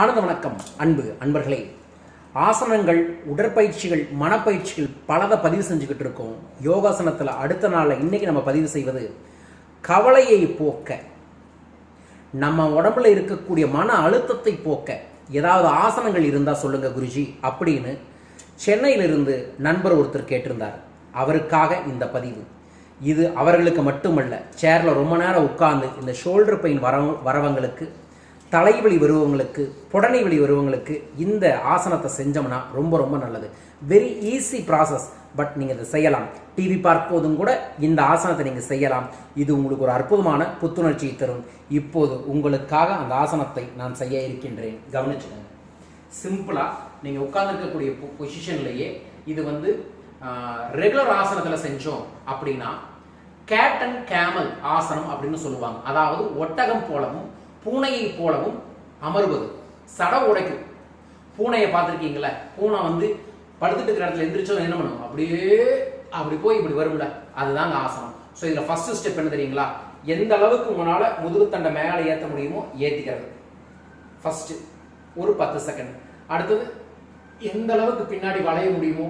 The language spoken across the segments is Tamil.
ஆனந்த வணக்கம் அன்பு அன்பர்களே. ஆசனங்கள், உடற்பயிற்சிகள், மனப்பயிற்சிகள் பலதை பதிவு செஞ்சுக்கிட்டு இருக்கோம். யோகாசனத்தில் அடுத்த நாளில் இன்னைக்கு நம்ம பதிவு செய்வது கவலையை போக்க, நம்ம உடம்புல இருக்கக்கூடிய மன அழுத்தத்தை போக்க ஏதாவது ஆசனங்கள் இருந்தால் சொல்லுங்க குருஜி அப்படின்னு சென்னையிலிருந்து நண்பர் ஒருத்தர் கேட்டிருந்தார். அவருக்காக இந்த பதிவு. இது அவர்களுக்கு மட்டுமல்ல, சேரில் ரொம்ப நேரம் உட்கார்ந்து இந்த ஷோல்டர் பெயின் வரவங்களுக்கு, தலைவலி வருவங்களுக்கு, புடனை வலி வருவங்களுக்கு இந்த ஆசனத்தை செஞ்சோம்னா ரொம்ப ரொம்ப நல்லது. Very easy process. பட் நீங்கள் இதை செய்யலாம். டிவி பார்ப்போதும் கூட இந்த ஆசனத்தை நீங்கள் செய்யலாம். இது உங்களுக்கு ஒரு அற்புதமான புத்துணர்ச்சியை தரும். இப்போது உங்களுக்காக அந்த ஆசனத்தை நான் செய்ய இருக்கின்றேன். கவனிச்சுக்கோங்க. சிம்பிளாக நீங்கள் உட்கார்ந்துருக்கக்கூடிய பொசிஷன்லேயே இது ரெகுலர் ஆசனத்தில் செஞ்சோம் அப்படின்னா கேட் அண்ட் கேமல் ஆசனம் அப்படின்னு சொல்லுவாங்க. அதாவது ஒட்டகம் போலவும் பூனையை போலவும் அமர்வது. சட உடைக்கும். பூனையை பார்த்துருக்கீங்களா? பூனை படுத்துட்டு இருக்கிற இடத்துல எந்திரிச்சோம் என்ன பண்ணும்? அப்படி போய் இப்படி வரும்ல, அதுதாங்க ஆசனம். ஸோ இதில் ஃபர்ஸ்ட் ஸ்டெப் என்ன தெரியுங்களா? எந்த அளவுக்கு உங்களால் முதுகுத்தண்டை மேலே ஏற்ற முடியுமோ ஏற்றிக்கிறது. ஃபர்ஸ்ட் ஒரு 10 செகண்ட். அடுத்தது எந்த அளவுக்கு பின்னாடி வளைய முடியுமோ,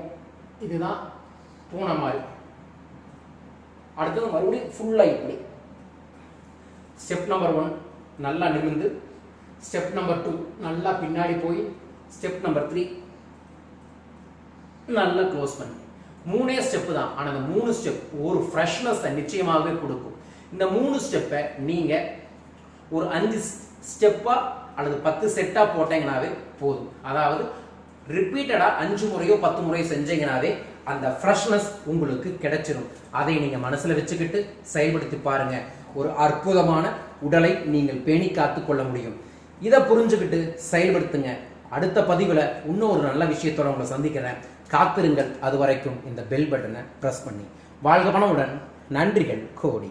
இதுதான் பூனை மாதிரி. அடுத்தது மறுபடியும் ஃபுல்லாக இப்படி. ஸ்டெப் நம்பர் 1 நல்லா நிமிர்ந்து, ஸ்டெப் நம்பர் 2 நல்லா பின்னாடி போய், ஸ்டெப் நம்பர் 3 நல்லா க்ளோஸ் பண்ணி. 3 ஸ்டெப்பு தான். ஆனால் அந்த 3 ஸ்டெப் ஒரு ஃப்ரெஷ்னஸ் நிச்சயமாகவே கொடுக்கும். இந்த 3 ஸ்டெப்பை நீங்கள் ஒரு 5 ஸ்டெப்பா அல்லது 10 செட்டா போட்டீங்கன்னாவே போதும். அதாவது ரிப்பீட்டடாக 5 முறையோ 10 முறையோ செஞ்சீங்கன்னாவே அந்த ஃப்ரெஷ்னஸ் உங்களுக்கு கிடைச்சிடும். அதை நீங்கள் மனசில் வச்சுக்கிட்டு செயல்படுத்தி பாருங்க. ஒரு அற்புதமான உடலை நீங்கள் பேணி காத்து கொள்ள முடியும். இதை புரிஞ்சுக்கிட்டு செயல்படுத்துங்க. அடுத்த பதிவில் இன்னும் ஒரு நல்ல விஷயத்தோட உங்களை சந்திக்கிறேன். காத்திருங்கள். அது வரைக்கும் இந்த பெல் பட்டனை பிரஸ் பண்ணி. வாழ்க பணமுடன். நன்றிகள் கோடி.